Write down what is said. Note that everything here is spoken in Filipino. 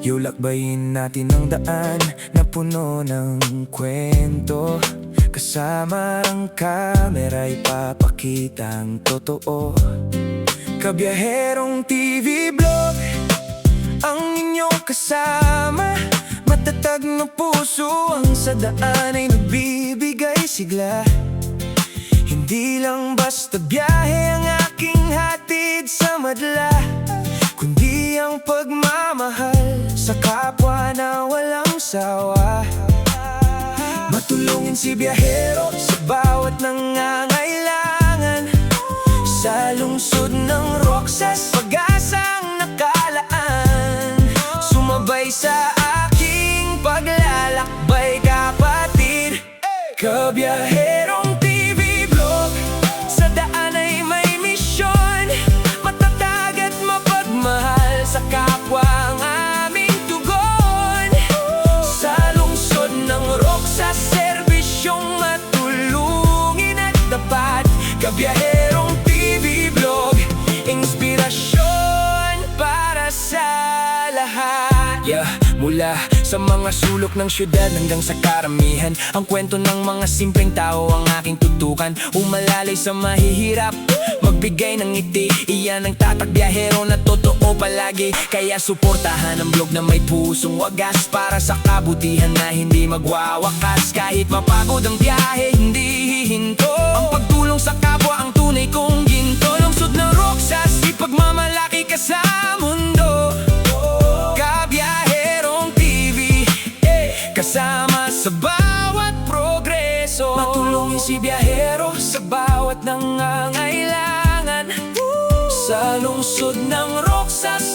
Lakbayin natin ang daan na puno ng kwento. Kasama ang kamera ipapakitang totoo. Kabiyaherong TV vlog ang inyong kasama. Matatag na puso ang sa daan ay nagbibigay sigla. Hindi lang basta biyahe ang aking hatid sa madla, kundi ang pagmamahal sa kapwa na walang sawa. Matulungin si biyahero sa bawat nangangailangan. Sa lungsod ng Roxas, pag-asang nakalaan. Sumabay sa aking paglalakbay, kapatid. Kabiyaherong TV vlog, sa daan ay may misyon. Matatag at mapagmahal sa kapwa ang aming tugon. Sa lungsod ng Roxas, serbisyong matulungin at tapat. Kabiyaherong TV vlog, inspirasyon para sa lahat. Mula sa mga sulok ng syudad hanggang sa karamihan, ang kwento ng mga simpleng tao ang aking tutukan. Umalalay sa mahihirap, magbigay ng ngiti, iyan ang tatak biyahero na totoo palagi. Kaya suportahan ang blog na may pusong wagas, para sa kabutihan na hindi magwawakas. Kahit mapagod ang biyahe, hindi hihinto. Ang pagtulong sa kapwa ang tunay kong ginto. Lungsod ng Roxas, ipagmamalaki ka sa mundo. Kasama sa bawat progreso, matulungin si biyahero sa bawat nangangailangan. Sa lungsod ng Roxas,